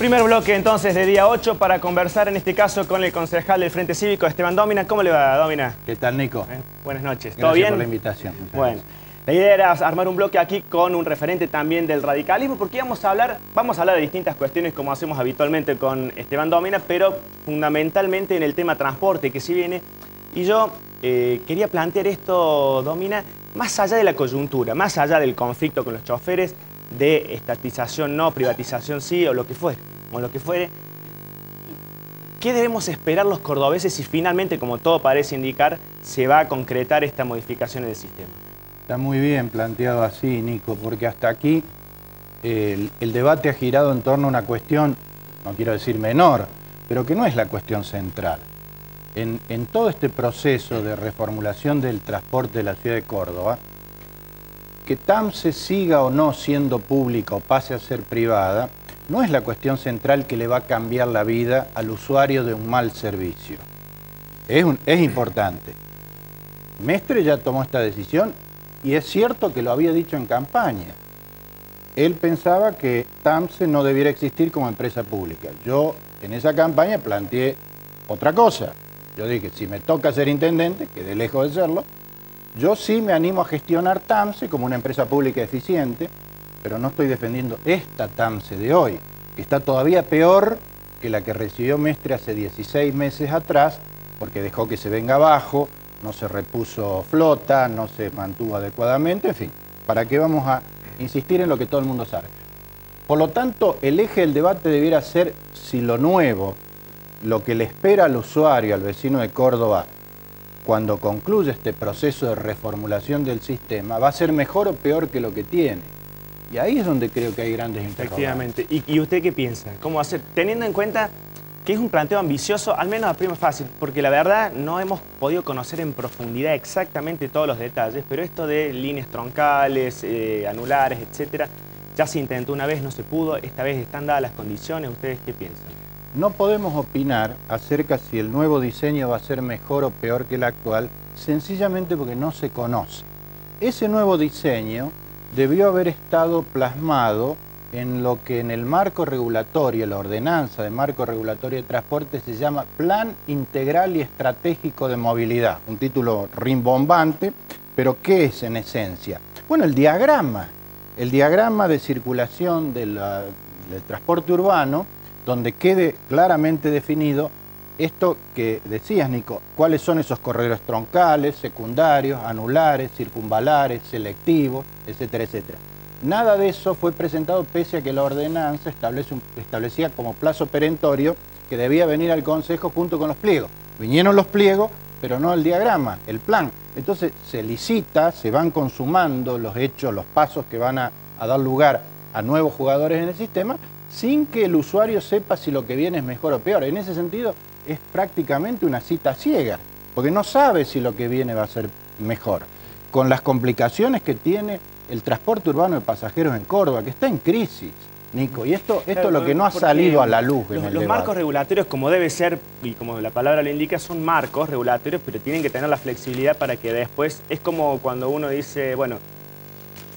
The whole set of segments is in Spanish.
Primer bloque entonces de día 8 para conversar en este caso con el concejal del Frente Cívico, Esteban Dómina. ¿Cómo le va, Dómina? ¿Qué tal, Nico? Buenas noches. Gracias ¿Todo bien? por la invitación. Bueno, la idea era armar un bloque aquí con un referente también del radicalismo, porque vamos a hablar de distintas cuestiones como hacemos habitualmente con Esteban Dómina, pero fundamentalmente en el tema transporte que sí viene. Y yo quería plantear esto, Dómina, más allá de la coyuntura, más allá del conflicto con los choferes, de estatización no, privatización sí, o lo que fuere, ¿qué debemos esperar los cordobeses si finalmente, como todo parece indicar, se va a concretar esta modificación en el sistema? Está muy bien planteado así, Nico, porque hasta aquí el debate ha girado en torno a una cuestión, no quiero decir menor, pero que no es la cuestión central. En todo este proceso de reformulación del transporte de la ciudad de Córdoba, que TAMSE siga o no siendo pública o pase a ser privada, no es la cuestión central que le va a cambiar la vida al usuario de un mal servicio. Es importante. Mestre ya tomó esta decisión y es cierto que lo había dicho en campaña. Él pensaba que TAMSE no debiera existir como empresa pública. Yo en esa campaña planteé otra cosa. Yo dije, si me toca ser intendente, que de lejos de serlo, yo sí me animo a gestionar TAMSE como una empresa pública eficiente, pero no estoy defendiendo esta TAMSE de hoy, que está todavía peor que la que recibió Mestre hace 16 meses atrás, porque dejó que se venga abajo, no se repuso flota, no se mantuvo adecuadamente, en fin, ¿para qué vamos a insistir en lo que todo el mundo sabe? Por lo tanto, el eje del debate debiera ser si lo nuevo, lo que le espera al usuario, al vecino de Córdoba, cuando concluya este proceso de reformulación del sistema, va a ser mejor o peor que lo que tiene. Y ahí es donde creo que hay grandes interrogantes. Efectivamente. ¿Y usted qué piensa? ¿Cómo hacer? Teniendo en cuenta que es un planteo ambicioso, al menos a prima fácil, porque la verdad no hemos podido conocer en profundidad exactamente todos los detalles, pero esto de líneas troncales, anulares, etcétera, ya se intentó una vez, no se pudo, esta vez están dadas las condiciones. ¿Ustedes qué piensan? No podemos opinar acerca si el nuevo diseño va a ser mejor o peor que el actual, sencillamente porque no se conoce. Ese nuevo diseño debió haber estado plasmado en lo que en el marco regulatorio, la ordenanza de marco regulatorio de transporte se llama Plan Integral y Estratégico de Movilidad. Un título rimbombante, pero ¿qué es en esencia? Bueno, el diagrama de circulación del transporte urbano, donde quede claramente definido esto que decías, Nico, cuáles son esos corredores troncales, secundarios, anulares, circunvalares, selectivos, etcétera, etcétera. Nada de eso fue presentado pese a que la ordenanza establecía como plazo perentorio que debía venir al Consejo junto con los pliegos. Vinieron los pliegos, pero no el diagrama, el plan. Entonces se licita, se van consumando los hechos, los pasos que van a dar lugar a nuevos jugadores en el sistema, sin que el usuario sepa si lo que viene es mejor o peor. En ese sentido es prácticamente una cita ciega, porque no sabe si lo que viene va a ser mejor. Con las complicaciones que tiene el transporte urbano de pasajeros en Córdoba, que está en crisis, Nico, y esto es lo que no ha salido a la luz en el debate. Los marcos regulatorios, como debe ser, y como la palabra lo indica, son marcos regulatorios, pero tienen que tener la flexibilidad para que después, es como cuando uno dice, bueno,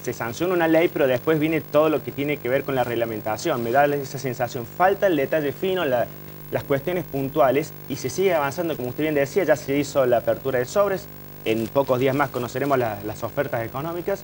se sanciona una ley, pero después viene todo lo que tiene que ver con la reglamentación. Me da esa sensación, falta el detalle fino, las cuestiones puntuales, y se sigue avanzando, como usted bien decía, ya se hizo la apertura de sobres, en pocos días más conoceremos las ofertas económicas,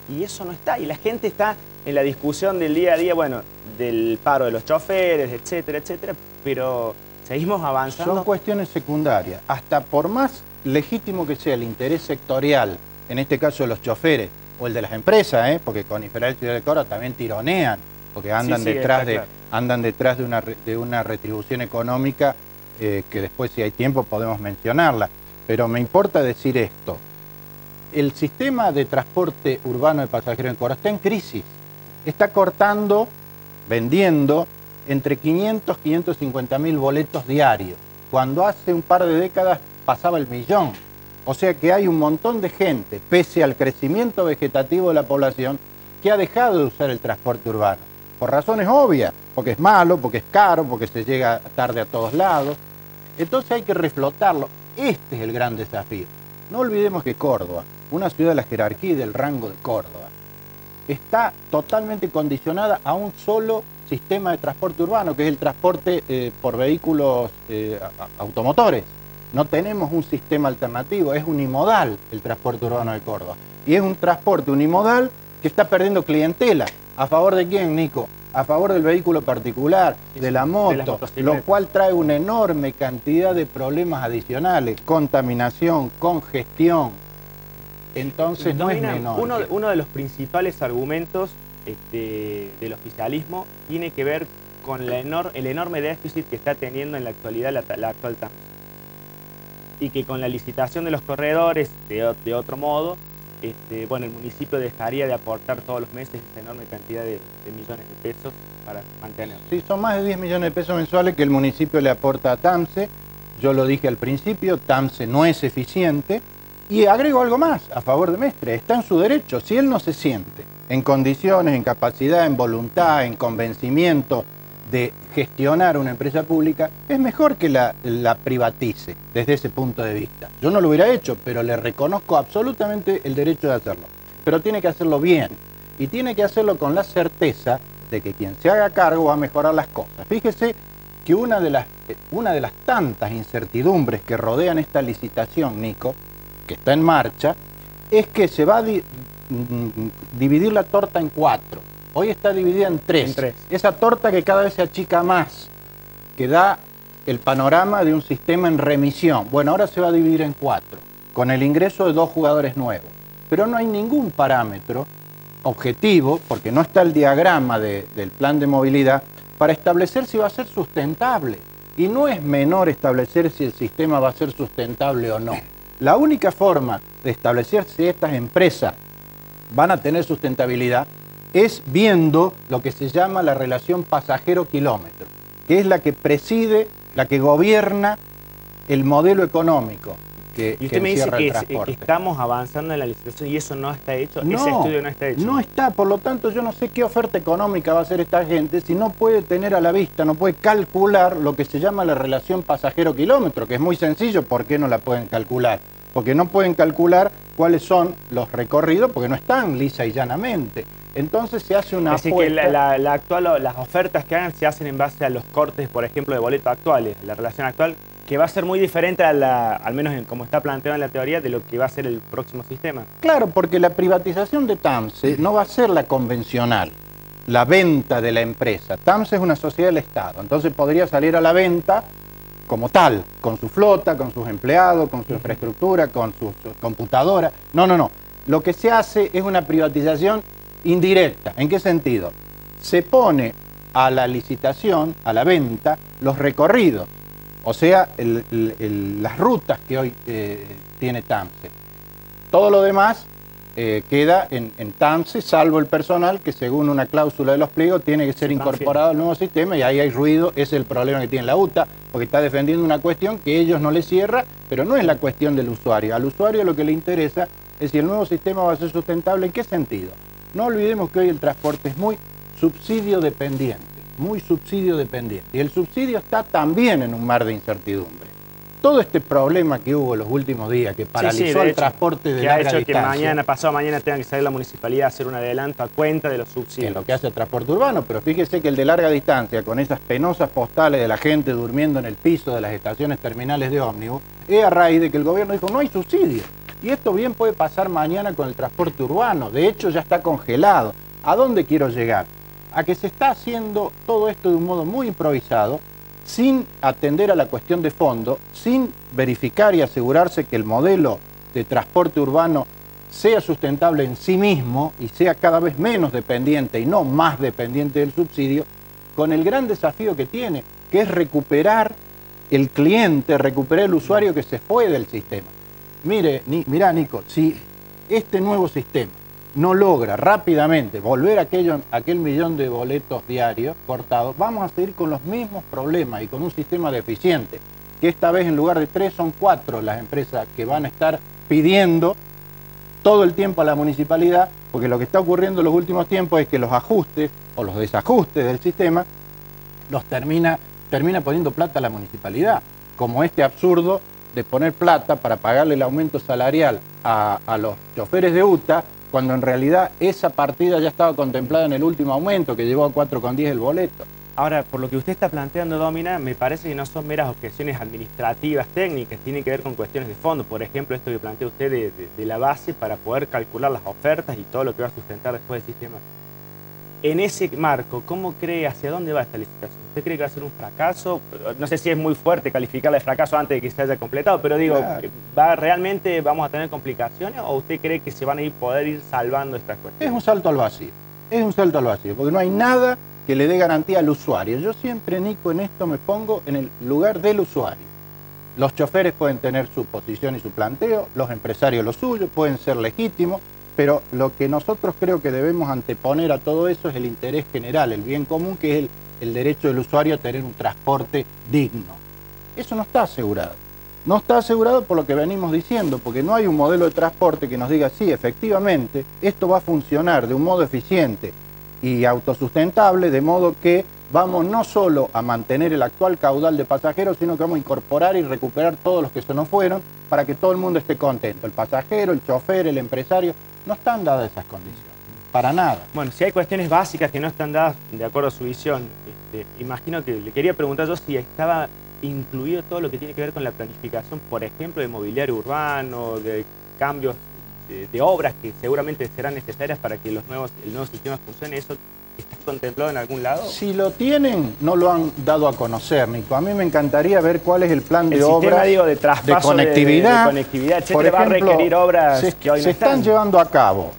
y eso no está, y la gente está en la discusión del día a día, bueno, del paro de los choferes, etcétera, etcétera, pero seguimos avanzando. Son cuestiones secundarias, hasta por más legítimo que sea el interés sectorial, en este caso de los choferes, o el de las empresas, porque Coniferal y Ciudad de Córdoba también tironean, porque andan detrás de una retribución económica que después, si hay tiempo, podemos mencionarla. Pero me importa decir esto. El sistema de transporte urbano de pasajeros en Córdoba está en crisis. Está cortando, vendiendo, entre 500 y 550 mil boletos diarios, cuando hace un par de décadas pasaba el millón. O sea que hay un montón de gente, pese al crecimiento vegetativo de la población, que ha dejado de usar el transporte urbano. Por razones obvias, porque es malo, porque es caro, porque se llega tarde a todos lados. Entonces hay que reflotarlo. Este es el gran desafío. No olvidemos que Córdoba, una ciudad de la jerarquía y del rango de Córdoba, está totalmente condicionada a un solo sistema de transporte urbano, que es el transporte por vehículos automotores. No tenemos un sistema alternativo, es unimodal el transporte urbano de Córdoba. Y es un transporte unimodal que está perdiendo clientela. ¿A favor de quién, Nico? A favor del vehículo particular, de la moto, lo cual trae una enorme cantidad de problemas adicionales, contaminación, congestión. Entonces no es menor. Uno de los principales argumentos del oficialismo tiene que ver con el enorme déficit que está teniendo en la actualidad la actual TAMSE. Y que con la licitación de los corredores, de otro modo, bueno, el municipio dejaría de aportar todos los meses esa enorme cantidad de millones de pesos para mantenerlo. Sí, son más de 10 millones de pesos mensuales que el municipio le aporta a TAMSE. Yo lo dije al principio, TAMSE no es eficiente. Y agrego algo más a favor de Mestre, está en su derecho. Si él no se siente en condiciones, en capacidad, en voluntad, en convencimiento de gestionar una empresa pública, es mejor que la privatice desde ese punto de vista. Yo no lo hubiera hecho, pero le reconozco absolutamente el derecho de hacerlo. Pero tiene que hacerlo bien y tiene que hacerlo con la certeza de que quien se haga cargo va a mejorar las cosas. Fíjese que una de las tantas incertidumbres que rodean esta licitación, Nico, que está en marcha, es que se va a dividir la torta en 4. Hoy está dividida en 3. Esa torta que cada vez se achica más, que da el panorama de un sistema en remisión. Bueno, ahora se va a dividir en 4, con el ingreso de 2 jugadores nuevos. Pero no hay ningún parámetro objetivo, porque no está el diagrama del plan de movilidad, para establecer si va a ser sustentable. Y no es menor establecer si el sistema va a ser sustentable o no. La única forma de establecer si estas empresas van a tener sustentabilidad es viendo lo que se llama la relación pasajero-kilómetro, que es la que preside, la que gobierna el modelo económico que y usted me dice que estamos avanzando en la licitación y eso no está hecho, ese estudio no está hecho. No está, por lo tanto yo no sé qué oferta económica va a hacer esta gente si no puede tener a la vista, no puede calcular lo que se llama la relación pasajero-kilómetro, que es muy sencillo. ¿Por qué no la pueden calcular? Porque no pueden calcular cuáles son los recorridos, porque no están lisa y llanamente. Entonces se hace una apuesta. Así que las ofertas que hagan se hacen en base a los cortes, por ejemplo, de boleto actuales, la relación actual, que va a ser muy diferente, al menos como está planteado en la teoría, de lo que va a ser el próximo sistema. Claro, porque la privatización de TAMSE no va a ser la convencional, la venta de la empresa. TAMSE es una sociedad del Estado, entonces podría salir a la venta como tal, con su flota, con sus empleados, con su infraestructura, con sus computadoras. No. Lo que se hace es una privatización indirecta. ¿En qué sentido? Se pone a la licitación, a la venta, los recorridos, o sea, las rutas que hoy tiene TAMSE. Todo lo demás queda en TAMSE, salvo el personal que según una cláusula de los pliegos tiene que ser incorporado al nuevo sistema, y ahí hay ruido. Ese es el problema que tiene la UTA, porque está defendiendo una cuestión que ellos no les cierra, pero no es la cuestión del usuario. Al usuario lo que le interesa es si el nuevo sistema va a ser sustentable. ¿En qué sentido? No olvidemos que hoy el transporte es muy subsidio dependiente, y el subsidio está también en un mar de incertidumbre. Todo este problema que hubo los últimos días, que paralizó el transporte de larga distancia, que mañana, pasado mañana, tenga que salir la municipalidad a hacer un adelanto a cuenta de los subsidios. En lo que hace el transporte urbano, pero fíjese que el de larga distancia, con esas penosas postales de la gente durmiendo en el piso de las estaciones terminales de ómnibus, es a raíz de que el gobierno dijo no hay subsidio. Y esto bien puede pasar mañana con el transporte urbano. De hecho, ya está congelado. ¿A dónde quiero llegar? A que se está haciendo todo esto de un modo muy improvisado, sin atender a la cuestión de fondo, sin verificar y asegurarse que el modelo de transporte urbano sea sustentable en sí mismo y sea cada vez menos dependiente y no más dependiente del subsidio, con el gran desafío que tiene, que es recuperar el cliente, recuperar el usuario que se fue del sistema. Mirá, Nico, si este nuevo sistema no logra rápidamente volver a aquel millón de boletos diarios cortados, vamos a seguir con los mismos problemas y con un sistema deficiente, que esta vez en lugar de 3 son 4 las empresas que van a estar pidiendo todo el tiempo a la municipalidad, porque lo que está ocurriendo en los últimos tiempos es que los ajustes o los desajustes del sistema los termina poniendo plata a la municipalidad, como este absurdo de poner plata para pagarle el aumento salarial a los choferes de UTA, cuando en realidad esa partida ya estaba contemplada en el último aumento que llevó a 4,10 el boleto. Ahora, por lo que usted está planteando, Domina, me parece que no son meras objeciones administrativas, técnicas, tienen que ver con cuestiones de fondo. Por ejemplo, esto que plantea usted de la base para poder calcular las ofertas y todo lo que va a sustentar después el sistema. En ese marco, ¿cómo cree hacia dónde va esta licitación? ¿Usted cree que va a ser un fracaso? No sé si es muy fuerte calificarla de fracaso antes de que se haya completado, pero digo, claro. ¿Realmente vamos a tener complicaciones o usted cree que se van a poder ir salvando estas cuestiones? Es un salto al vacío, porque no hay nada que le dé garantía al usuario. Yo siempre, Nico, en esto me pongo en el lugar del usuario. Los choferes pueden tener su posición y su planteo, los empresarios lo suyo, pueden ser legítimos, pero lo que nosotros creo que debemos anteponer a todo eso es el interés general, el bien común, que es el derecho del usuario a tener un transporte digno. Eso no está asegurado. No está asegurado por lo que venimos diciendo, porque no hay un modelo de transporte que nos diga, sí, efectivamente, esto va a funcionar de un modo eficiente y autosustentable, de modo que vamos no solo a mantener el actual caudal de pasajeros, sino que vamos a incorporar y recuperar todos los que se nos fueron para que todo el mundo esté contento. El pasajero, el chofer, el empresario, no están dadas esas condiciones, para nada. Bueno, si hay cuestiones básicas que no están dadas de acuerdo a su visión, imagino que le quería preguntar yo si estaba incluido todo lo que tiene que ver con la planificación, por ejemplo, de mobiliario urbano, de cambios de obras que seguramente serán necesarias para que el nuevo sistema funcione. ¿Eso está contemplado en algún lado? Si lo tienen, no lo han dado a conocer, Nico. A mí me encantaría ver cuál es el plan de obras, de traspaso, de conectividad, etcétera. Por ejemplo, va a requerir obras que hoy no están llevando a cabo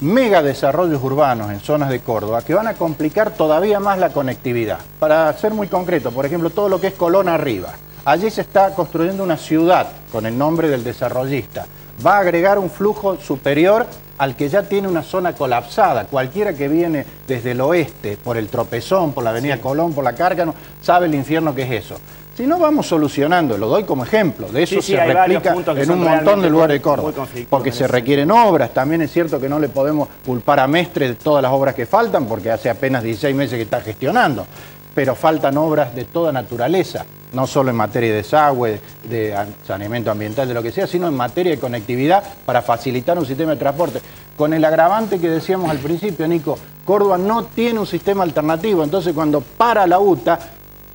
mega desarrollos urbanos en zonas de Córdoba que van a complicar todavía más la conectividad. Para ser muy concreto, por ejemplo, todo lo que es Colón arriba. Allí se está construyendo una ciudad con el nombre del desarrollista. Va a agregar un flujo superior al que ya tiene una zona colapsada. Cualquiera que viene desde el oeste, por el Tropezón, por la avenida Colón, por la Cárcano, sabe el infierno que es eso. Si no vamos solucionando, lo doy como ejemplo, de eso se replica en un montón de lugares de Córdoba, porque se requieren obras. También es cierto que no le podemos culpar a Mestre de todas las obras que faltan, porque hace apenas 16 meses que está gestionando, pero faltan obras de toda naturaleza, no solo en materia de desagüe, de saneamiento ambiental, de lo que sea, sino en materia de conectividad para facilitar un sistema de transporte. Con el agravante que decíamos al principio, Nico, Córdoba no tiene un sistema alternativo, entonces cuando para la UTA,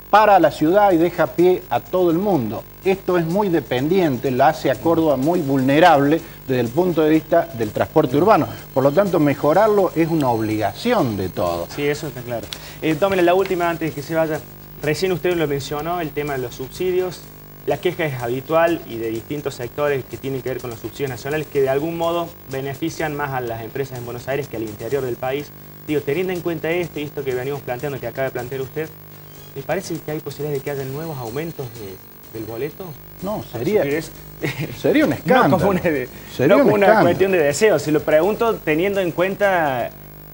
para la ciudad y deja pie a todo el mundo. Esto es muy dependiente, la hace a Córdoba muy vulnerable desde el punto de vista del transporte urbano. Por lo tanto, mejorarlo es una obligación de todos. Sí, eso está claro. Tómele la última antes de que se vaya. Recién usted lo mencionó, el tema de los subsidios. La queja es habitual y de distintos sectores que tienen que ver con los subsidios nacionales que de algún modo benefician más a las empresas en Buenos Aires que al interior del país. Digo, teniendo en cuenta esto y esto que venimos planteando, que acaba de plantear usted, ¿le parece que hay posibilidades de que haya nuevos aumentos del boleto? No, sería un escándalo. No como una cuestión de deseo. Se lo pregunto teniendo en cuenta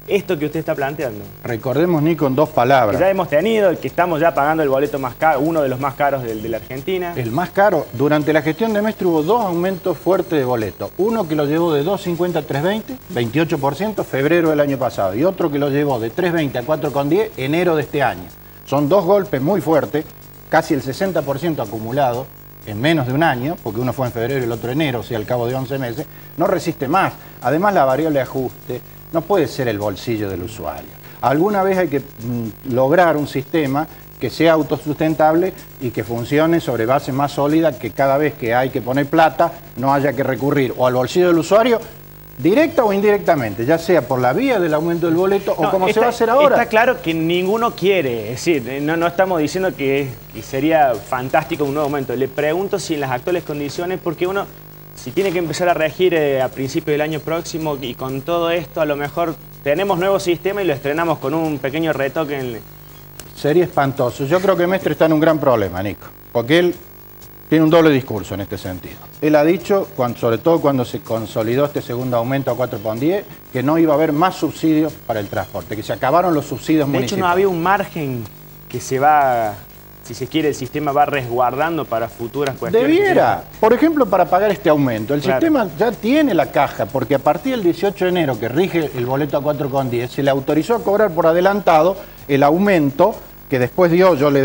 esto que usted está planteando. Recordemos, Nico, en dos palabras. Que ya hemos tenido, que estamos ya pagando el boleto más caro, uno de los más caros de la Argentina. El más caro. Durante la gestión de Mestre hubo dos aumentos fuertes de boleto. Uno que lo llevó de 2,50 a 3,20, 28%, febrero del año pasado. Y otro que lo llevó de 3,20 a 4,10, enero de este año. Son dos golpes muy fuertes, casi el 60% acumulado en menos de un año, porque uno fue en febrero y el otro enero, o sea, al cabo de 11 meses, no resiste más. Además, la variable de ajuste no puede ser el bolsillo del usuario. Alguna vez hay que lograr un sistema que sea autosustentable y que funcione sobre base más sólida, que cada vez que hay que poner plata no haya que recurrir o al bolsillo del usuario, directa o indirectamente, ya sea por la vía del aumento del boleto o como se va a hacer ahora. Está claro que ninguno quiere, es decir, no estamos diciendo que sería fantástico un nuevo aumento. Le pregunto si en las actuales condiciones, porque uno, si tiene que empezar a regir a principios del año próximo y con todo esto, a lo mejor tenemos nuevo sistema y lo estrenamos con un pequeño retoque. Sería espantoso. Yo creo que Mestre está en un gran problema, Nico, porque él tiene un doble discurso en este sentido. Él ha dicho, sobre todo cuando se consolidó este segundo aumento a 4,10, que no iba a haber más subsidios para el transporte, que se acabaron los subsidios municipales. De hecho, no había un margen que se va, si se quiere, el sistema va resguardando para futuras cuestiones. Debiera, por ejemplo, para pagar este aumento. El sistema ya tiene la caja, porque a partir del 18 de enero, que rige el boleto a 4,10, se le autorizó a cobrar por adelantado el aumento que después dio, te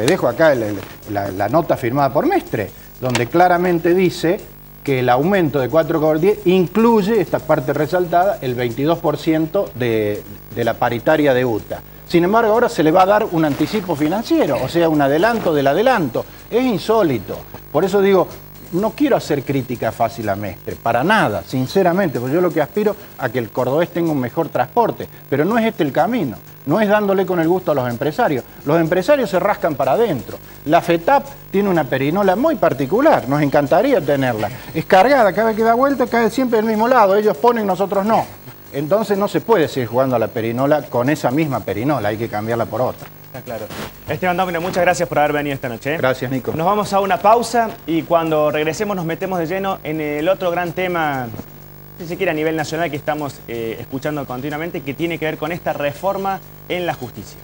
dejo acá la nota firmada por Mestre, donde claramente dice que el aumento de 4,10 incluye, esta parte resaltada, el 22% de la paritaria de UTA. Sin embargo, ahora se le va a dar un anticipo financiero, o sea, un adelanto del adelanto. Es insólito. Por eso digo, no quiero hacer crítica fácil a Mestre, para nada, sinceramente, porque yo lo que aspiro a que el cordobés tenga un mejor transporte, pero no es este el camino, no es dándole con el gusto a los empresarios. Los empresarios se rascan para adentro. La FETAP tiene una perinola muy particular, nos encantaría tenerla. Es cargada, cada vez que da vuelta cae siempre del mismo lado, ellos ponen, nosotros no. Entonces no se puede seguir jugando a la perinola con esa misma perinola, hay que cambiarla por otra. Está claro. Esteban Domino, muchas gracias por haber venido esta noche. Gracias, Nico. Nos vamos a una pausa y cuando regresemos nos metemos de lleno en el otro gran tema, si se quiere a nivel nacional, que estamos escuchando continuamente, que tiene que ver con esta reforma en la justicia.